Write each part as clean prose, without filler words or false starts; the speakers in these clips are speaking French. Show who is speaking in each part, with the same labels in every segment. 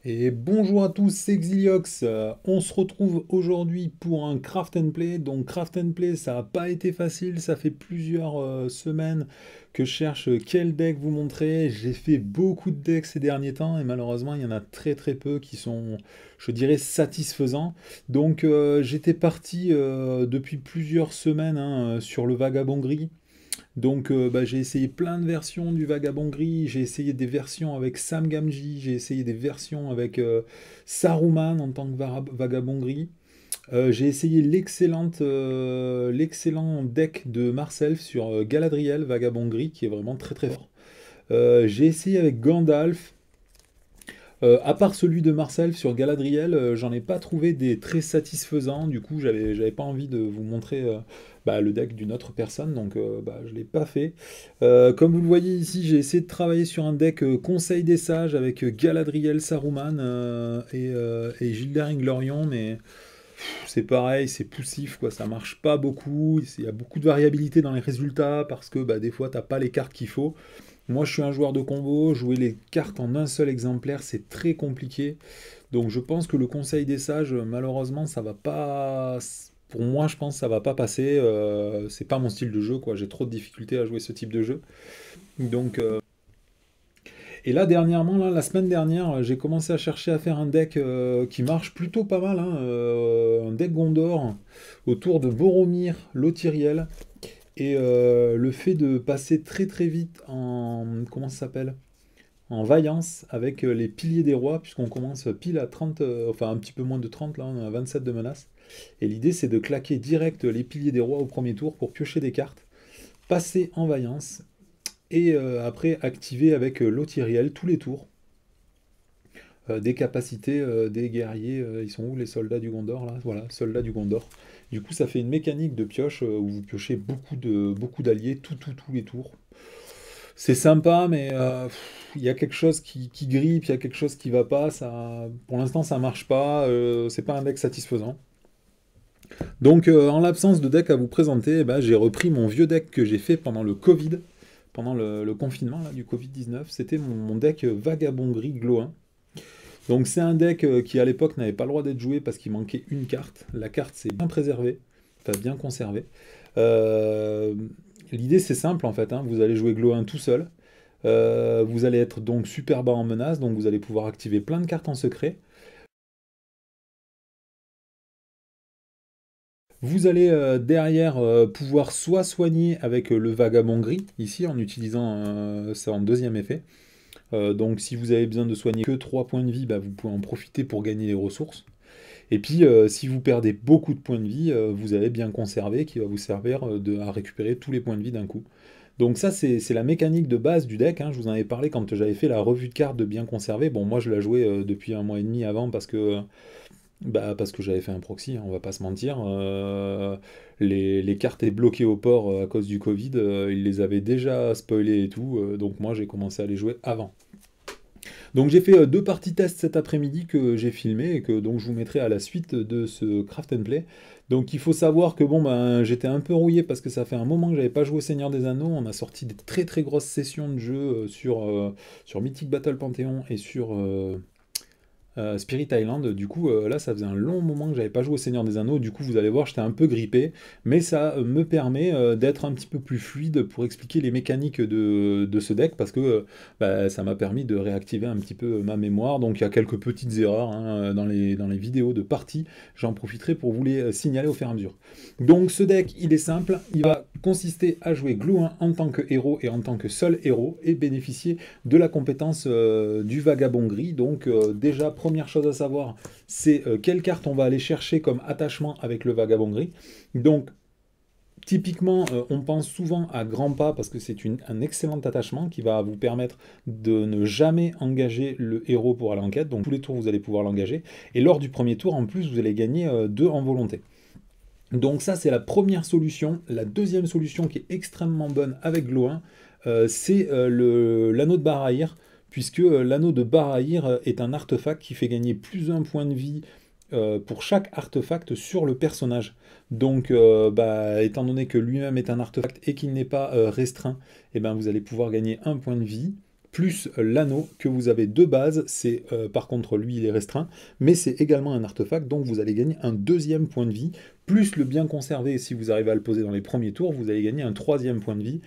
Speaker 1: Et bonjour à tous, c'est Xiliox. On se retrouve aujourd'hui pour un Craft and Play. Donc Craft and Play, ça n'a pas été facile, ça fait plusieurs semaines que je cherche quel deck vous montrer. J'ai fait beaucoup de decks ces derniers temps et malheureusement il y en a très très peu qui sont, je dirais, satisfaisants. Donc j'étais parti depuis plusieurs semaines sur le Vagabond Gris. Donc j'ai essayé plein de versions du Vagabond Gris, j'ai essayé des versions avec Sam Gamgee, j'ai essayé des versions avec Saruman en tant que Vagabond Gris. J'ai essayé l'excellent deck de Marcel sur Galadriel, Vagabond Gris, qui est vraiment très très fort. J'ai essayé avec Gandalf. À part celui de Marcel sur Galadriel, j'en ai pas trouvé des très satisfaisants. Du coup, j'avais pas envie de vous montrer le deck d'une autre personne, donc je l'ai pas fait. Comme vous le voyez ici, j'ai essayé de travailler sur un deck Conseil des Sages avec Galadriel, Saruman et Gilder Inglorion, mais c'est pareil, c'est poussif, quoi, ça marche pas beaucoup. Il y a beaucoup de variabilité dans les résultats parce que des fois, t'as pas les cartes qu'il faut. Moi, je suis un joueur de combo, jouer les cartes en un seul exemplaire, c'est très compliqué. Donc je pense que le conseil des sages, malheureusement, ça va pas. Pour moi, je pense que ça va pas passer. C'est pas mon style de jeu, quoi. J'ai trop de difficultés à jouer ce type de jeu. Donc, et là, dernièrement, là, la semaine dernière, j'ai commencé à chercher à faire un deck qui marche plutôt pas mal, un deck Gondor autour de Boromir, Lothiriel. Et le fait de passer très très vite en. Comment ça s'appelle? En vaillance avec les piliers des rois, puisqu'on commence pile à 30, enfin un petit peu moins de 30, là on a 27 de menaces. Et l'idée c'est de claquer direct les piliers des rois au premier tour pour piocher des cartes, passer en vaillance, et après activer avec l'Othiriel tous les tours. Des capacités des guerriers, ils sont où les soldats du Gondor là? Voilà, soldats du Gondor. Du coup ça fait une mécanique de pioche où vous piochez beaucoup d'alliés tous les tours. C'est sympa, mais il y a quelque chose qui grippe, il y a quelque chose qui va pas. Ça, pour l'instant, ça marche pas. C'est pas un deck satisfaisant. Donc, en l'absence de deck à vous présenter, j'ai repris mon vieux deck que j'ai fait pendant le Covid, pendant le confinement là, du Covid-19. C'était mon deck Vagabond Gris Glow 1. Donc, c'est un deck qui à l'époque n'avait pas le droit d'être joué parce qu'il manquait une carte. La carte s'est bien préservée, enfin bien conservée. Euh, L'idée c'est simple en fait, vous allez jouer Glow 1 tout seul. Vous allez être donc super bas en menace, donc vous allez pouvoir activer plein de cartes en secret. Vous allez derrière pouvoir soit soigner avec le vagabond gris, ici en utilisant ça en deuxième effet. Donc si vous avez besoin de soigner que 3 points de vie, vous pouvez en profiter pour gagner les ressources. Et puis si vous perdez beaucoup de points de vie, vous avez bien conservé qui va vous servir à récupérer tous les points de vie d'un coup. Donc ça, c'est la mécanique de base du deck. Je vous en avais parlé quand j'avais fait la revue de cartes de bien conserver. Bon, moi, je la jouais depuis un mois et demi avant parce que j'avais fait un proxy, on va pas se mentir. Les cartes étaient bloquées au port à cause du Covid. Ils les avaient déjà spoilées et tout. Donc moi, j'ai commencé à les jouer avant. Donc j'ai fait deux parties test cet après-midi que j'ai filmé et que donc je vous mettrai à la suite de ce Craft and Play. Donc il faut savoir que j'étais un peu rouillé parce que ça fait un moment que j'avais pas joué au Seigneur des Anneaux. On a sorti des très très grosses sessions de jeu sur Mythic Battle Panthéon et sur Spirit Island. Du coup, là, ça faisait un long moment que j'avais pas joué au Seigneur des Anneaux. Du coup, vous allez voir, j'étais un peu grippé, mais ça me permet d'être un petit peu plus fluide pour expliquer les mécaniques de ce deck parce que ça m'a permis de réactiver un petit peu ma mémoire. Donc, il y a quelques petites erreurs dans les vidéos de partie. J'en profiterai pour vous les signaler au fur et à mesure. Donc, ce deck, il est simple. Il va consister à jouer Glou 1 en tant que héros et en tant que seul héros et bénéficier de la compétence du vagabond gris. Donc déjà, première chose à savoir, c'est quelle carte on va aller chercher comme attachement avec le vagabond gris. Donc typiquement, on pense souvent à grands pas parce que c'est un excellent attachement qui va vous permettre de ne jamais engager le héros pour aller en quête. Donc tous les tours, vous allez pouvoir l'engager. Et lors du premier tour, en plus, vous allez gagner 2 en volonté. Donc ça, c'est la première solution. La deuxième solution qui est extrêmement bonne avec Glow 1, c'est l'anneau de Barahir, puisque l'anneau de Barahir est un artefact qui fait gagner plus un point de vie pour chaque artefact sur le personnage. Donc, étant donné que lui-même est un artefact et qu'il n'est pas restreint, vous allez pouvoir gagner un point de vie, plus l'anneau que vous avez de base. C'est par contre, lui, il est restreint, mais c'est également un artefact, donc vous allez gagner un deuxième point de vie, plus le bien conservé, si vous arrivez à le poser dans les premiers tours, vous allez gagner un troisième point de vie,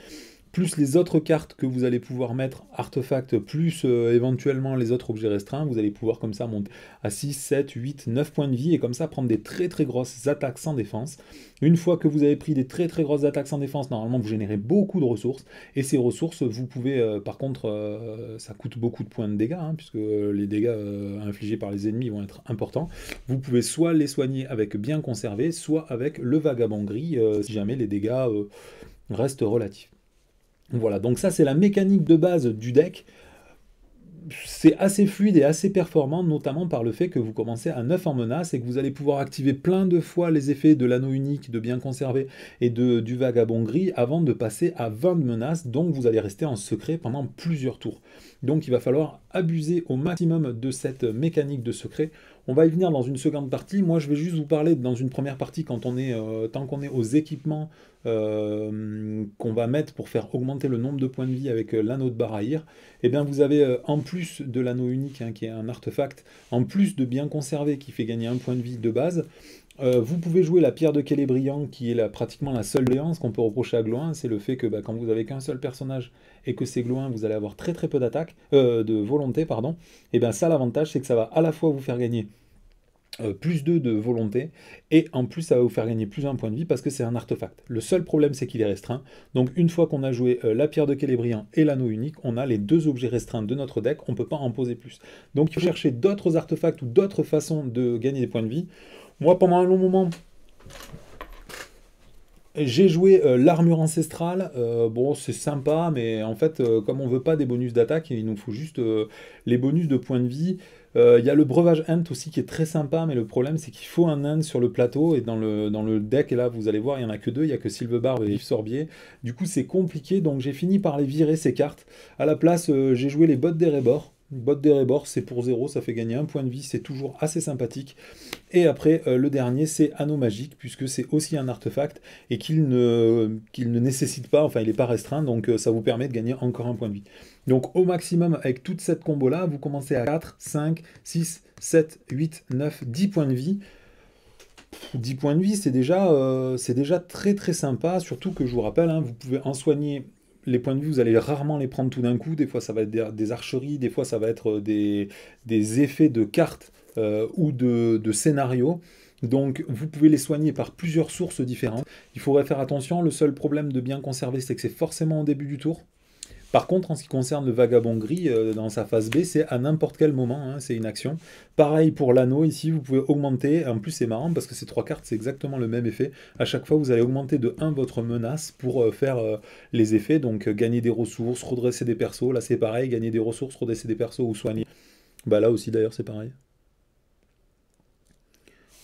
Speaker 1: plus les autres cartes que vous allez pouvoir mettre, artefacts, plus éventuellement les autres objets restreints, vous allez pouvoir comme ça monter à 6, 7, 8, 9 points de vie, et comme ça prendre des très très grosses attaques sans défense. Une fois que vous avez pris des très très grosses attaques sans défense, normalement vous générez beaucoup de ressources, et ces ressources, vous pouvez, par contre, ça coûte beaucoup de points de dégâts, hein, puisque les dégâts infligés par les ennemis vont être importants. Vous pouvez soit les soigner avec bien conservé, soit avec le vagabond gris, si jamais les dégâts restent relatifs. Voilà, donc ça c'est la mécanique de base du deck. C'est assez fluide et assez performant, notamment par le fait que vous commencez à 9 en menace et que vous allez pouvoir activer plein de fois les effets de l'anneau unique, de bien conservé et du vagabond gris avant de passer à 20 de menaces, donc vous allez rester en secret pendant plusieurs tours. Donc il va falloir abuser au maximum de cette mécanique de secret. On va y venir dans une seconde partie. Moi, je vais juste vous parler dans une première partie, quand on est, tant qu'on est aux équipements qu'on va mettre pour faire augmenter le nombre de points de vie avec l'anneau de Barahir. Et bien, vous avez, en plus de l'anneau unique, hein, qui est un artefact, en plus de bien conservé, qui fait gagner un point de vie de base, vous pouvez jouer la pierre de Célébriand, qui est pratiquement la seule doléance qu'on peut reprocher à Gloin, c'est le fait que quand vous avez qu'un seul personnage et que c'est Gloin, vous allez avoir très très peu d'attaque, de volonté, pardon. Et bien ça, l'avantage, c'est que ça va à la fois vous faire gagner plus 2 de volonté, et en plus ça va vous faire gagner plus 1 point de vie parce que c'est un artefact. Le seul problème, c'est qu'il est restreint, donc une fois qu'on a joué la pierre de Célébriand et l'anneau unique, on a les deux objets restreints de notre deck, on ne peut pas en poser plus. Donc il faut chercher d'autres artefacts ou d'autres façons de gagner des points de vie. Moi, pendant un long moment, j'ai joué l'armure ancestrale. Bon, c'est sympa, mais en fait, comme on veut pas des bonus d'attaque, il nous faut juste les bonus de points de vie. Il y a le breuvage Ent aussi qui est très sympa, mais le problème c'est qu'il faut un Ent sur le plateau, et dans le deck, et là vous allez voir, il n'y en a que deux, il n'y a que Sylvebarbe et Yves Sorbier. Du coup c'est compliqué, donc j'ai fini par les virer ces cartes. À la place, j'ai joué les bottes d'Erebor. Botte d'Erebor, c'est pour 0, ça fait gagner 1 point de vie, c'est toujours assez sympathique. Et après, le dernier, c'est Anneau Magique, puisque c'est aussi un artefact, et qu'il ne nécessite pas, enfin il n'est pas restreint, donc ça vous permet de gagner encore 1 point de vie. Donc au maximum, avec toute cette combo-là, vous commencez à 4, 5, 6, 7, 8, 9, 10 points de vie. 10 points de vie, c'est déjà très très sympa, surtout que je vous rappelle, hein, vous pouvez en soigner. Les points de vue, vous allez rarement les prendre tout d'un coup. Des fois, ça va être des archeries, des fois, ça va être des effets de cartes ou de scénarios. Donc, vous pouvez les soigner par plusieurs sources différentes. Il faudrait faire attention. Le seul problème de bien conserver, c'est que c'est forcément au début du tour. Par contre, en ce qui concerne le vagabond gris, dans sa phase B, c'est à n'importe quel moment, hein, c'est une action. Pareil pour l'anneau, ici, vous pouvez augmenter. En plus, c'est marrant parce que ces 3 cartes, c'est exactement le même effet. À chaque fois, vous allez augmenter de 1 votre menace pour faire les effets. Donc, gagner des ressources, redresser des persos. Là, c'est pareil, gagner des ressources, redresser des persos ou soigner. Bah là aussi, d'ailleurs, c'est pareil.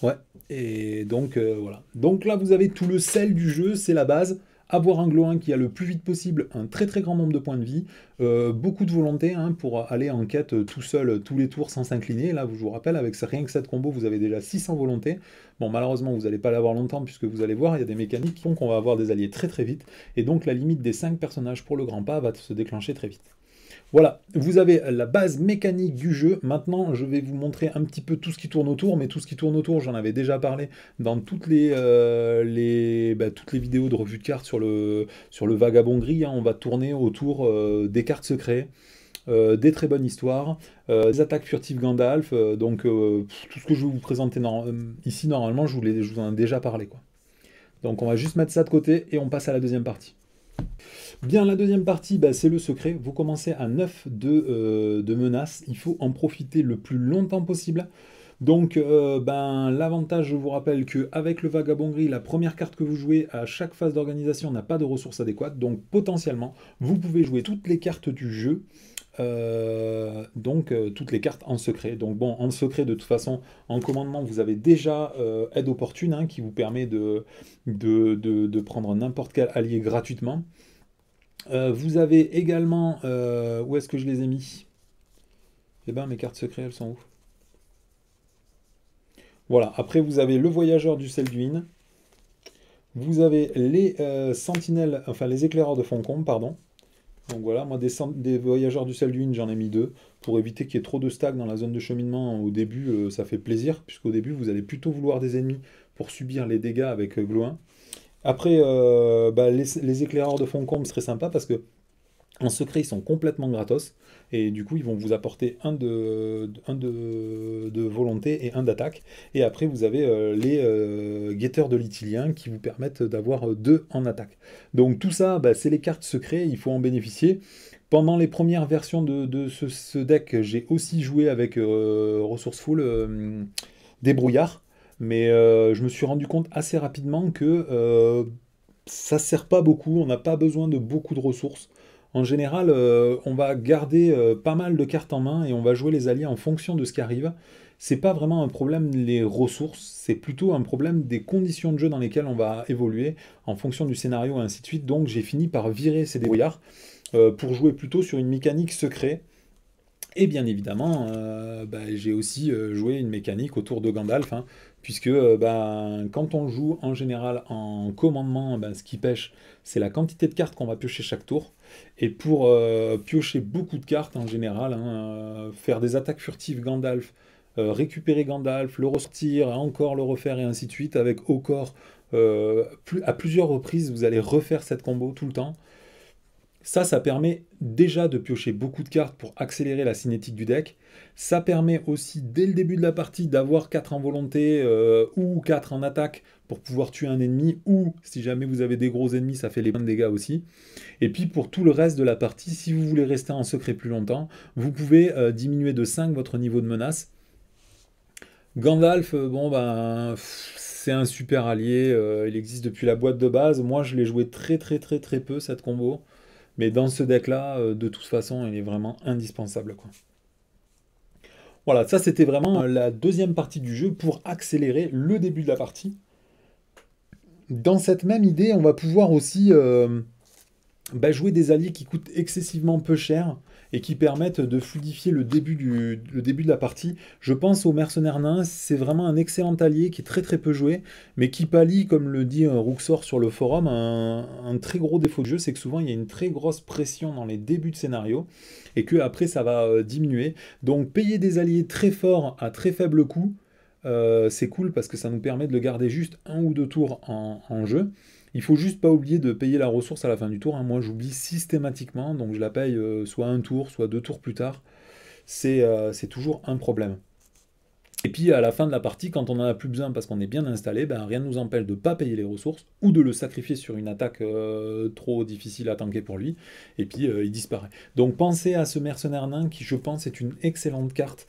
Speaker 1: Ouais, et donc voilà. Donc là, vous avez tout le sel du jeu, c'est la base. Avoir un Gloin qui a le plus vite possible un très très grand nombre de points de vie, beaucoup de volonté, hein, pour aller en quête tout seul tous les tours sans s'incliner. Là, je vous rappelle, avec rien que cette combo, vous avez déjà 600 volonté. Bon, malheureusement, vous n'allez pas l'avoir longtemps, puisque vous allez voir, il y a des mécaniques qui font qu'on va avoir des alliés très très vite, et donc la limite des 5 personnages pour le grand pas va se déclencher très vite. Voilà, vous avez la base mécanique du jeu. Maintenant, je vais vous montrer un petit peu tout ce qui tourne autour, mais tout ce qui tourne autour, j'en avais déjà parlé dans toutes toutes les vidéos de revue de cartes sur le vagabond gris, hein. On va tourner autour des cartes secrets, des très bonnes histoires, des attaques furtives Gandalf, tout ce que je vais vous présenter ici, normalement, je vous en ai déjà parlé, quoi. Donc on va juste mettre ça de côté et on passe à la deuxième partie. Bien, la deuxième partie, c'est le secret. Vous commencez à 9 de menaces. Il faut en profiter le plus longtemps possible. Donc, l'avantage, je vous rappelle qu'avec le vagabond gris, la première carte que vous jouez à chaque phase d'organisation n'a pas de ressources adéquates. Donc, potentiellement, vous pouvez jouer toutes les cartes du jeu. Toutes les cartes en secret. Donc bon, en secret, de toute façon, en commandement, vous avez déjà aide opportune, hein, qui vous permet de prendre n'importe quel allié gratuitement. Vous avez également... où est-ce que je les ai mis? Eh ben, mes cartes secrètes, elles sont où? Voilà, après vous avez le voyageur du Selduin. Vous avez les sentinelles, enfin les éclaireurs de Foncombe, pardon. Donc voilà, moi des voyageurs du Salduin, j'en ai mis 2 pour éviter qu'il y ait trop de stacks dans la zone de cheminement. Au début, ça fait plaisir, puisqu'au début, vous allez plutôt vouloir des ennemis pour subir les dégâts avec Gloin. Après, bah, les éclaireurs de fond comble seraient sympas parce que en secret, ils sont complètement gratos. Et du coup, ils vont vous apporter un de volonté et un d'attaque. Et après, vous avez les guetteurs de l'Itilien qui vous permettent d'avoir 2 en attaque. Donc tout ça, bah, c'est les cartes secrets, il faut en bénéficier. Pendant les premières versions de ce deck, j'ai aussi joué avec Resourceful Débrouillard. Mais je me suis rendu compte assez rapidement que ça sert pas beaucoup, on n'a pas besoin de beaucoup de ressources. En général, on va garder pas mal de cartes en main et on va jouer les alliés en fonction de ce qui arrive. C'est pas vraiment un problème les ressources, c'est plutôt un problème des conditions de jeu dans lesquelles on va évoluer en fonction du scénario et ainsi de suite. Donc j'ai fini par virer ces débrouillards pour jouer plutôt sur une mécanique secret. Et bien évidemment, bah, j'ai aussi joué une mécanique autour de Gandalf, hein, puisque bah, quand on joue en général en commandement, bah, ce qui pêche, c'est la quantité de cartes qu'on va piocher chaque tour. Et pour piocher beaucoup de cartes en général, hein, faire des attaques furtives Gandalf, récupérer Gandalf, le ressortir, encore le refaire et ainsi de suite, avec au corps, à plusieurs reprises, vous allez refaire cette combo tout le temps. Ça permet déjà de piocher beaucoup de cartes pour accélérer la cinétique du deck. Ça permet aussi, dès le début de la partie, d'avoir 4 en volonté ou 4 en attaque pour pouvoir tuer un ennemi, ou si jamais vous avez des gros ennemis, ça fait les points de dégâts aussi. Et puis pour tout le reste de la partie, si vous voulez rester en secret plus longtemps, vous pouvez diminuer de 5 votre niveau de menace. Gandalf, bon ben, c'est un super allié, il existe depuis la boîte de base. Moi je l'ai joué très très très très peu cette combo. Mais dans ce deck-là, de toute façon, il est vraiment indispensable, quoi. Voilà, ça c'était vraiment la deuxième partie du jeu pour accélérer le début de la partie. Dans cette même idée, on va pouvoir aussi bah, jouer des alliés qui coûtent excessivement peu cher et qui permettent de fluidifier le début de la partie. Je pense au mercenaire nain, c'est vraiment un excellent allié qui est très très peu joué, mais qui pallie, comme le dit Rouxor sur le forum, un très gros défaut de jeu, c'est que souvent il y a une très grosse pression dans les débuts de scénario, et que après ça va diminuer. Donc payer des alliés très forts à très faible coût, c'est cool parce que ça nous permet de le garder juste 1 ou 2 tours en jeu. Il faut juste pas oublier de payer la ressource à la fin du tour, hein. Moi, j'oublie systématiquement, donc je la paye soit 1 tour, soit 2 tours plus tard. C'est toujours un problème. Et puis à la fin de la partie, quand on n'en a plus besoin parce qu'on est bien installé, ben, rien ne nous empêche de ne pas payer les ressources ou de le sacrifier sur une attaque trop difficile à tanker pour lui, et puis il disparaît. Donc pensez à ce mercenaire nain qui, je pense, est une excellente carte.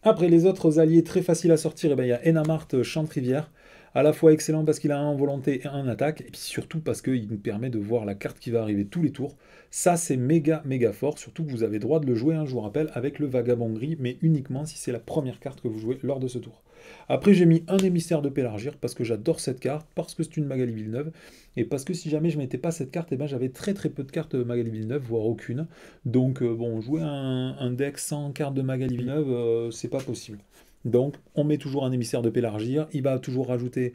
Speaker 1: Après, les autres alliés très faciles à sortir, eh ben, il y a Enamart Chante-Rivière, à la fois excellent parce qu'il a un en volonté et un en attaque, et puis surtout parce qu'il nous permet de voir la carte qui va arriver tous les tours. Ça, c'est méga, méga fort, surtout que vous avez droit de le jouer, hein, je vous rappelle, avec le Vagabond Gris, mais uniquement si c'est la première carte que vous jouez lors de ce tour. Après, j'ai mis un émissaire de Pélargir, parce que j'adore cette carte, parce que c'est une Magali Villeneuve, et parce que si jamais je mettais pas cette carte, eh ben, j'avais très très peu de cartes Magali Villeneuve, voire aucune. Donc bon, jouer un deck sans carte de Magali Villeneuve, c'est pas possible. Donc on met toujours un émissaire de Pélargir, elle va toujours rajouter,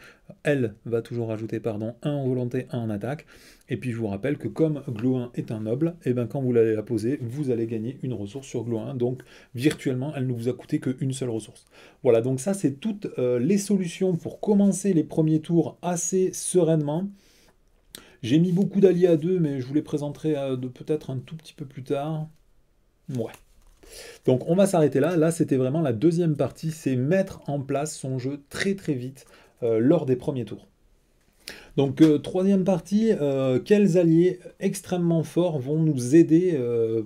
Speaker 1: pardon, un en volonté, un en attaque. Et puis je vous rappelle que comme Glo 1 est un noble, et ben quand vous l'allez la poser, vous allez gagner une ressource sur Glo 1. Donc virtuellement, elle ne vous a coûté qu'une seule ressource. Voilà, donc ça c'est toutes les solutions pour commencer les premiers tours assez sereinement. J'ai mis beaucoup d'alliés à 2, mais je vous les présenterai peut-être un tout petit peu plus tard. Ouais. Donc on va s'arrêter là. Là, c'était vraiment la deuxième partie, c'est mettre en place son jeu très très vite lors des premiers tours. Donc troisième partie, quels alliés extrêmement forts vont nous aider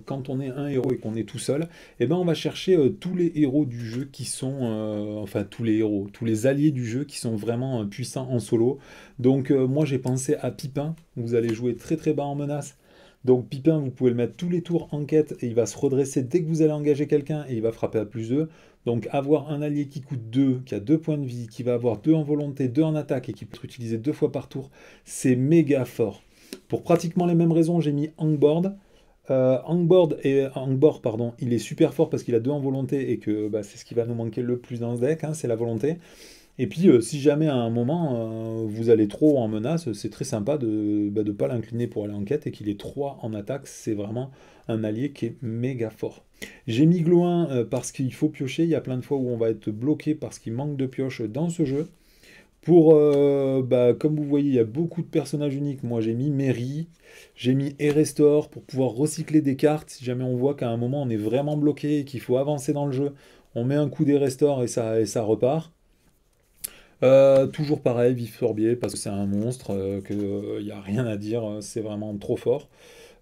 Speaker 1: quand on est un héros et qu'on est tout seul? Eh bien on va chercher tous les héros du jeu qui sont, enfin tous les héros, tous les alliés du jeu qui sont vraiment puissants en solo. Donc moi j'ai pensé à Pipin, vous allez jouer très très bas en menace. Donc Pipin, vous pouvez le mettre tous les tours en quête et il va se redresser dès que vous allez engager quelqu'un et il va frapper à +2. Donc avoir un allié qui coûte 2, qui a 2 points de vie, qui va avoir 2 en volonté, 2 en attaque et qui peut être utilisé 2 fois par tour, c'est méga fort. Pour pratiquement les mêmes raisons, j'ai mis Hangboard. Hangboard, pardon, il est super fort parce qu'il a 2 en volonté et que bah, c'est ce qui va nous manquer le plus dans ce deck, hein, c'est la volonté. Et puis, si jamais à un moment, vous allez trop en menace, c'est très sympa de ne pas l'incliner pour aller en quête et qu'il est 3 en attaque. C'est vraiment un allié qui est méga fort. J'ai mis Gloin parce qu'il faut piocher. Il y a plein de fois où on va être bloqué parce qu'il manque de pioche dans ce jeu. Pour, comme vous voyez, il y a beaucoup de personnages uniques. Moi, j'ai mis Mary, j'ai mis Erestor pour pouvoir recycler des cartes. Si jamais on voit qu'à un moment, on est vraiment bloqué et qu'il faut avancer dans le jeu, on met un coup d'Erestor et ça repart. Toujours pareil, Vif Sorbier, parce que c'est un monstre, qu'il n'y a rien à dire, c'est vraiment trop fort.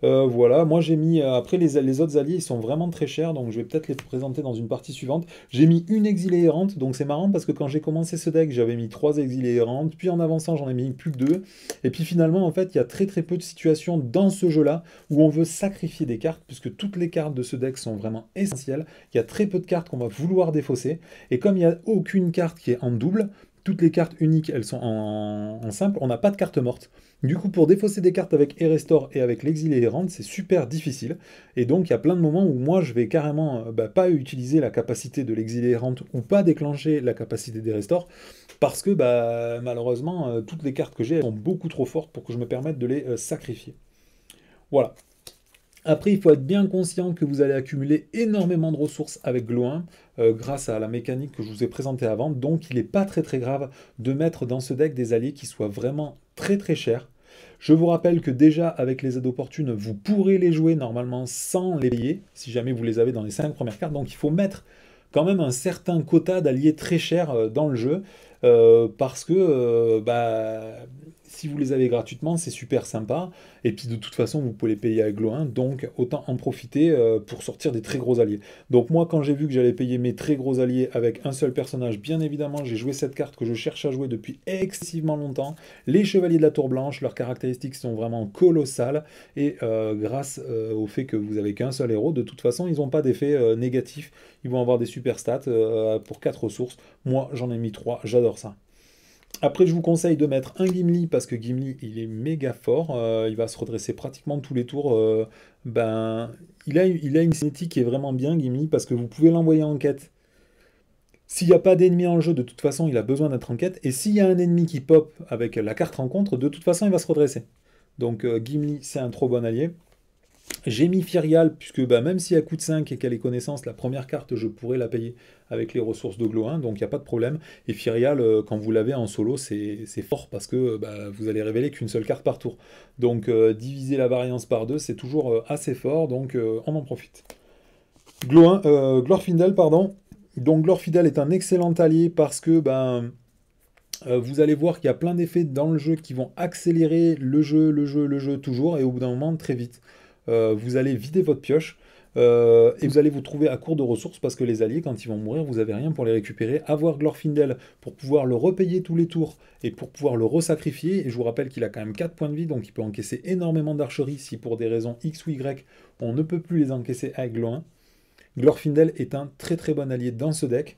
Speaker 1: Voilà, moi j'ai mis, après les autres alliés, ils sont vraiment très chers, donc je vais peut-être les présenter dans une partie suivante. J'ai mis une exilée errante, donc c'est marrant parce que quand j'ai commencé ce deck, j'avais mis 3 exilées errantes, puis en avançant, j'en ai mis plus que 2. Et puis finalement, en fait, il y a très très peu de situations dans ce jeu-là où on veut sacrifier des cartes, puisque toutes les cartes de ce deck sont vraiment essentielles. Il y a très peu de cartes qu'on va vouloir défausser, et comme il n'y a aucune carte qui est en double, toutes les cartes uniques, elles sont en simple, on n'a pas de carte morte. Du coup, pour défausser des cartes avec Erestor et avec l'exilé errante, c'est super difficile. Et donc, il y a plein de moments où moi, je vais carrément pas utiliser la capacité de l'exilé errante ou pas déclencher la capacité d'Erestor, parce que malheureusement, toutes les cartes que j'ai, elles sont beaucoup trop fortes pour que je me permette de les sacrifier. Voilà. Après, il faut être bien conscient que vous allez accumuler énormément de ressources avec Gloin, grâce à la mécanique que je vous ai présentée avant. Donc, il n'est pas très très grave de mettre dans ce deck des alliés qui soient vraiment très très chers. Je vous rappelle que déjà, avec les aides opportunes, vous pourrez les jouer normalement sans les payer, si jamais vous les avez dans les 5 premières cartes. Donc, il faut mettre quand même un certain quota d'alliés très chers dans le jeu, parce que si vous les avez gratuitement, c'est super sympa. Et puis de toute façon, vous pouvez les payer avec Gloin, donc autant en profiter pour sortir des très gros alliés. Donc moi, quand j'ai vu que j'allais payer mes très gros alliés avec un seul personnage, bien évidemment, j'ai joué cette carte que je cherche à jouer depuis excessivement longtemps. Les Chevaliers de la Tour Blanche, leurs caractéristiques sont vraiment colossales. Et grâce au fait que vous avez qu'un seul héros, de toute façon, ils n'ont pas d'effet négatif. Ils vont avoir des super stats pour 4 ressources. Moi, j'en ai mis 3, j'adore ça. Après, je vous conseille de mettre un Gimli parce que Gimli, il est méga fort. Il va se redresser pratiquement tous les tours. Il a une cinétique qui est vraiment bien, Gimli, parce que vous pouvez l'envoyer en quête. S'il n'y a pas d'ennemi en jeu, de toute façon, il a besoin d'être en quête. Et s'il y a un ennemi qui pop avec la carte rencontre, de toute façon, il va se redresser. Donc, Gimli, c'est un trop bon allié. J'ai mis Fyrial, puisque même si elle coûte 5 et qu'elle est connaissance, la première carte, je pourrais la payer avec les ressources de Glow 1, donc il n'y a pas de problème. Et Fyrial, quand vous l'avez en solo, c'est fort, parce que vous allez révéler qu'une seule carte par tour. Donc diviser la variance par 2, c'est toujours assez fort, donc on en profite. Glorfindel, pardon. Donc Glorfindel est un excellent allié, parce que vous allez voir qu'il y a plein d'effets dans le jeu qui vont accélérer le jeu toujours, et au bout d'un moment, très vite. Vous allez vider votre pioche, et vous allez vous trouver à court de ressources parce que les alliés, quand ils vont mourir, vous n'avez rien pour les récupérer. Avoir Glorfindel pour pouvoir le repayer tous les tours et pour pouvoir le resacrifier, et je vous rappelle qu'il a quand même 4 points de vie, donc il peut encaisser énormément d'archerie si pour des raisons X ou Y, on ne peut plus les encaisser avec Glow 1. Glorfindel est un très très bon allié dans ce deck.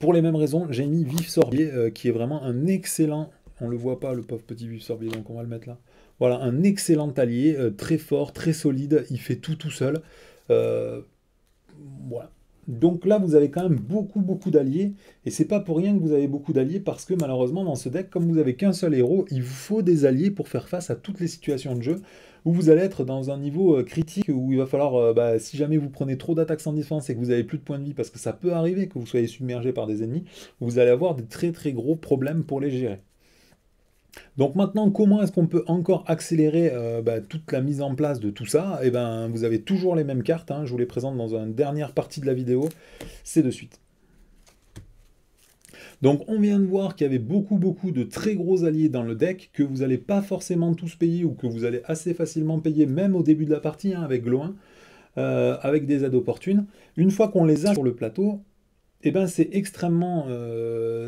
Speaker 1: Pour les mêmes raisons, j'ai mis Vif Sorbier, qui est vraiment un excellent... On le voit pas, le pauvre petit Vif Sorbier, donc on va le mettre là. Voilà, un excellent allié, très fort, très solide, il fait tout seul. Voilà. Donc là, vous avez quand même beaucoup d'alliés, et c'est pas pour rien que vous avez beaucoup d'alliés, parce que malheureusement, dans ce deck, comme vous avez qu'un seul héros, il vous faut des alliés pour faire face à toutes les situations de jeu, où vous allez être dans un niveau critique, où il va falloir, si jamais vous prenez trop d'attaques sans défense et que vous avez plus de points de vie, parce que ça peut arriver que vous soyez submergé par des ennemis, vous allez avoir des très gros problèmes pour les gérer. Donc maintenant, comment est-ce qu'on peut encore accélérer toute la mise en place de tout ça? Eh ben, vous avez toujours les mêmes cartes, hein, je vous les présente dans une dernière partie de la vidéo, c'est de suite. Donc on vient de voir qu'il y avait beaucoup de très gros alliés dans le deck, que vous n'allez pas forcément tous payer, ou que vous allez assez facilement payer, même au début de la partie, hein, avec Glow 1, avec des aides opportunes. Une fois qu'on les a sur le plateau, eh ben, c'est extrêmement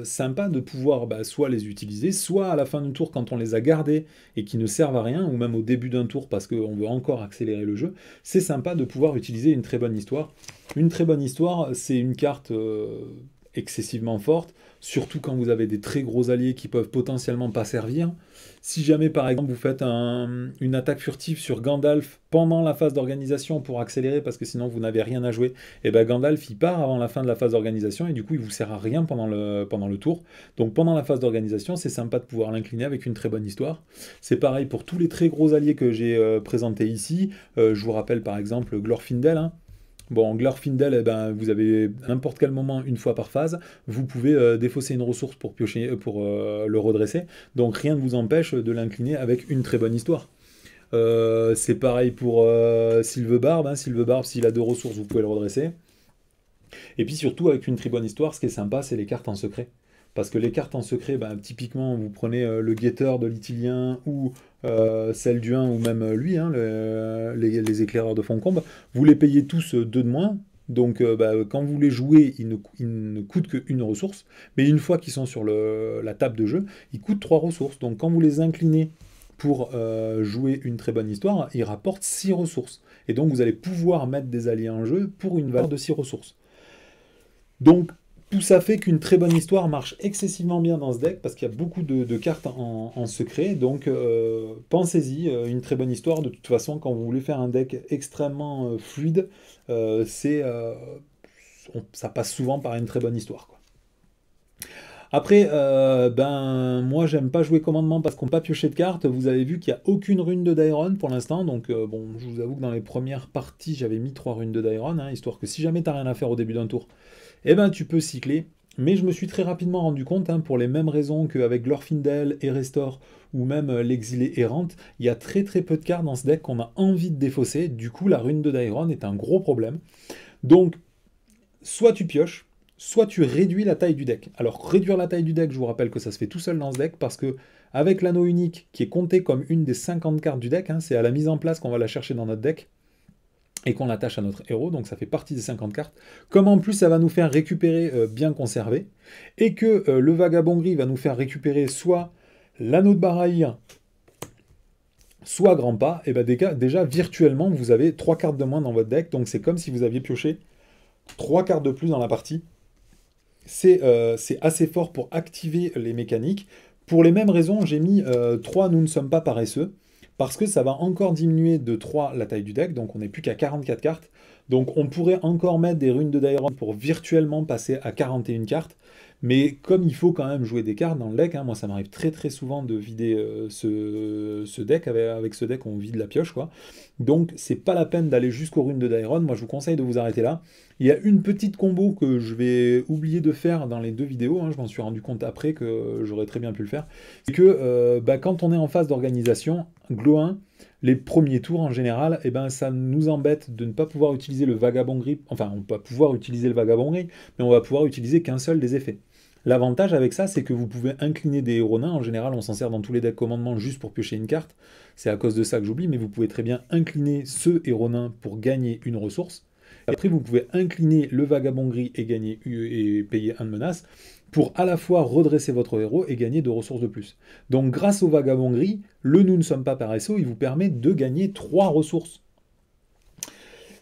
Speaker 1: sympa de pouvoir soit les utiliser, soit à la fin du tour quand on les a gardés et qui ne servent à rien, ou même au début d'un tour parce qu'on veut encore accélérer le jeu, c'est sympa de pouvoir utiliser une très bonne histoire. Une très bonne histoire, c'est une carte excessivement forte, surtout quand vous avez des très gros alliés qui peuvent potentiellement pas servir. Si jamais par exemple vous faites une attaque furtive sur Gandalf pendant la phase d'organisation pour accélérer, parce que sinon vous n'avez rien à jouer, et ben Gandalf il part avant la fin de la phase d'organisation et du coup il vous sert à rien pendant le tour. Donc pendant la phase d'organisation, c'est sympa de pouvoir l'incliner avec une très bonne histoire. C'est pareil pour tous les très gros alliés que j'ai présentés ici. Je vous rappelle par exemple Glorfindel, hein. Bon, Glorfindel, eh ben, vous avez n'importe quel moment, une fois par phase, vous pouvez défausser une ressource pour piocher, pour le redresser. Donc rien ne vous empêche de l'incliner avec une très bonne histoire. C'est pareil pour Sylvebarbe, hein. Sylvebarbe, s'il a 2 ressources, vous pouvez le redresser. Et puis surtout, avec une très bonne histoire, ce qui est sympa, c'est les cartes en secret. Parce que les cartes en secret, ben, typiquement, vous prenez le guetteur de l'Itilien ou celle du 1 ou même lui, hein, les éclaireurs de Foncombe, vous les payez tous 2 de moins. Donc bah, quand vous les jouez, ils ne coûtent qu'une ressource. Mais une fois qu'ils sont sur la table de jeu, ils coûtent 3 ressources. Donc quand vous les inclinez pour jouer une très bonne histoire, ils rapportent 6 ressources. Et donc vous allez pouvoir mettre des alliés en jeu pour une valeur de 6 ressources. Donc tout ça fait qu'une très bonne histoire marche excessivement bien dans ce deck parce qu'il y a beaucoup de cartes en secret. Donc pensez-y, une très bonne histoire. De toute façon, quand vous voulez faire un deck extrêmement fluide, ça passe souvent par une très bonne histoire, quoi. Après, ben moi j'aime pas jouer commandement parce qu'on peut pas piocher de cartes. Vous avez vu qu'il n'y a aucune rune de Dairon pour l'instant. Donc bon, je vous avoue que dans les premières parties, j'avais mis 3 runes de Dairon, hein, histoire que si jamais t'as rien à faire au début d'un tour, eh ben tu peux cycler. Mais je me suis très rapidement rendu compte, hein, pour les mêmes raisons qu'avec Glorfindel et Restore, ou même l'exilé errante, il y a très très peu de cartes dans ce deck qu'on a envie de défausser. Du coup, la rune de Dairon est un gros problème. Donc, soit tu pioches, soit tu réduis la taille du deck. Alors, réduire la taille du deck, je vous rappelle que ça se fait tout seul dans ce deck, parce que avec l'anneau unique, qui est compté comme une des 50 cartes du deck, hein, c'est à la mise en place qu'on va la chercher dans notre deck, et qu'on l'attache à notre héros, donc ça fait partie des 50 cartes. Comme en plus ça va nous faire récupérer bien conservé, et que le vagabond gris va nous faire récupérer soit l'anneau de Barahir, soit grand pas, et bien déjà virtuellement vous avez 3 cartes de moins dans votre deck, donc c'est comme si vous aviez pioché 3 cartes de plus dans la partie. C'est assez fort pour activer les mécaniques. Pour les mêmes raisons, j'ai mis 3 nous ne sommes pas paresseux, parce que ça va encore diminuer de 3 la taille du deck, donc on n'est plus qu'à 44 cartes. Donc on pourrait encore mettre des runes de Dairon pour virtuellement passer à 41 cartes, mais comme il faut quand même jouer des cartes dans le deck, hein, moi ça m'arrive très très souvent de vider ce deck, avec ce deck on vide la pioche, quoi. Donc c'est pas la peine d'aller jusqu'aux runes de Dairon, moi je vous conseille de vous arrêter là. Il y a une petite combo que je vais oublier de faire dans les 2 vidéos, hein, je m'en suis rendu compte après que j'aurais très bien pu le faire, c'est que quand on est en phase d'organisation, Glo 1, les premiers tours en général, eh ben, ça nous embête de ne pas pouvoir utiliser le vagabond gris, enfin on va pouvoir utiliser le vagabond gris, mais on va pouvoir utiliser qu'un seul des effets. L'avantage avec ça, c'est que vous pouvez incliner des héros nains. En général, on s'en sert dans tous les decks commandement juste pour piocher une carte. C'est à cause de ça que j'oublie, mais vous pouvez très bien incliner ce héros nain pour gagner une ressource. Et après, vous pouvez incliner le vagabond gris et payer 1 de menace pour à la fois redresser votre héros et gagner 2 ressources de plus. Donc grâce au vagabond gris, le nous ne sommes pas paresseux, il vous permet de gagner 3 ressources.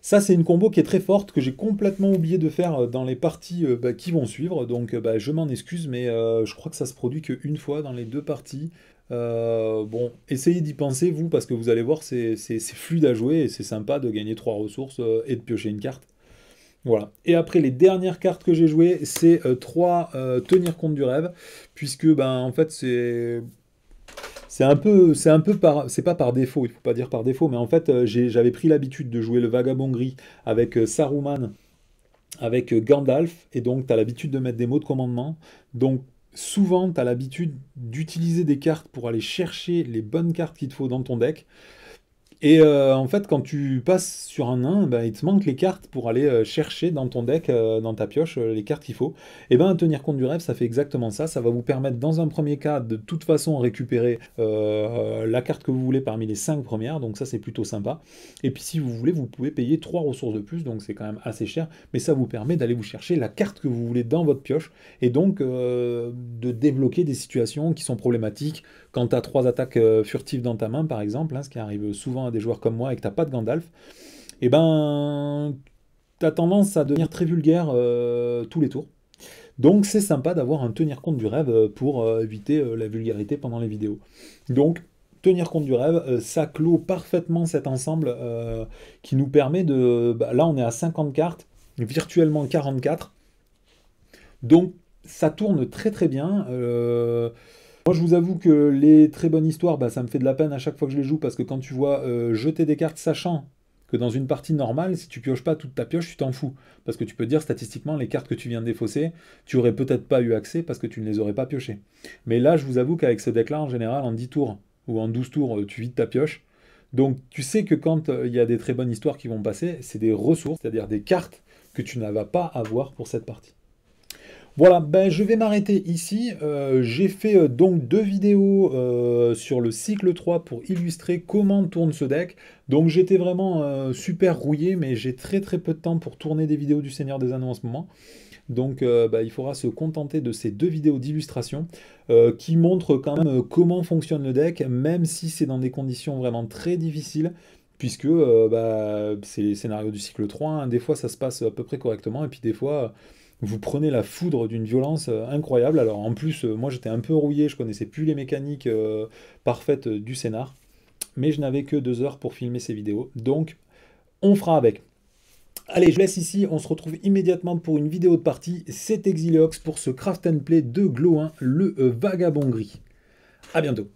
Speaker 1: Ça, c'est une combo qui est très forte, que j'ai complètement oublié de faire dans les parties qui vont suivre, donc je m'en excuse, mais je crois que ça se produit qu'une fois dans les 2 parties. Bon, essayez d'y penser, vous, parce que vous allez voir, c'est fluide à jouer, et c'est sympa de gagner 3 ressources et de piocher une carte. Voilà. Et après, les dernières cartes que j'ai jouées, c'est 3 tenir compte du rêve, puisque, en fait, c'est pas par défaut, il faut pas dire par défaut, mais en fait, j'avais pris l'habitude de jouer le vagabond gris avec Saruman, avec Gandalf, et donc tu as l'habitude de mettre des mots de commandement. Donc souvent, tu as l'habitude d'utiliser des cartes pour aller chercher les bonnes cartes qu'il te faut dans ton deck. Et en fait, quand tu passes sur un nain, il te manque les cartes pour aller chercher dans ton deck, dans ta pioche, les cartes qu'il faut. Et tenir compte du rêve, ça fait exactement ça. Ça va vous permettre, dans un premier cas, de toute façon récupérer la carte que vous voulez parmi les 5 premières. Donc ça, c'est plutôt sympa. Et puis si vous voulez, vous pouvez payer 3 ressources de plus. Donc c'est quand même assez cher. Mais ça vous permet d'aller vous chercher la carte que vous voulez dans votre pioche. Et donc de débloquer des situations qui sont problématiques. Quand tu as 3 attaques furtives dans ta main, par exemple, hein, ce qui arrive souvent à des joueurs comme moi et que tu n'as pas de Gandalf, tu as tendance à devenir très vulgaire tous les tours. Donc c'est sympa d'avoir un tenir compte du rêve pour éviter la vulgarité pendant les vidéos. Donc tenir compte du rêve, ça clôt parfaitement cet ensemble qui nous permet de... là on est à 50 cartes, virtuellement 44. Donc ça tourne très très bien. Moi, je vous avoue que les très bonnes histoires, ça me fait de la peine à chaque fois que je les joue, parce que quand tu vois jeter des cartes sachant que dans une partie normale, si tu pioches pas toute ta pioche, tu t'en fous. Parce que tu peux dire statistiquement, les cartes que tu viens de défausser, tu aurais peut-être pas eu accès parce que tu ne les aurais pas piochées. Mais là, je vous avoue qu'avec ce deck-là, en général, en 10 tours ou en 12 tours, tu vides ta pioche. Donc tu sais que quand il y a des très bonnes histoires qui vont passer, c'est des ressources, c'est-à-dire des cartes que tu n'avais pas à avoir pour cette partie. Voilà, je vais m'arrêter ici. J'ai fait donc 2 vidéos sur le cycle 3 pour illustrer comment tourne ce deck. Donc j'étais vraiment super rouillé, mais j'ai très très peu de temps pour tourner des vidéos du Seigneur des Anneaux en ce moment. Donc il faudra se contenter de ces 2 vidéos d'illustration qui montrent quand même comment fonctionne le deck, même si c'est dans des conditions vraiment très difficiles, puisque c'est les scénarios du cycle 3, hein. Des fois ça se passe à peu près correctement, et puis des fois vous prenez la foudre d'une violence incroyable. Alors en plus, moi j'étais un peu rouillé, je connaissais plus les mécaniques parfaites du scénar, mais je n'avais que 2 heures pour filmer ces vidéos, donc on fera avec. Allez, je laisse ici, on se retrouve immédiatement pour une vidéo de partie. C'est Exileox pour ce Craft and Play de Glow 1, le Vagabond Gris. A bientôt.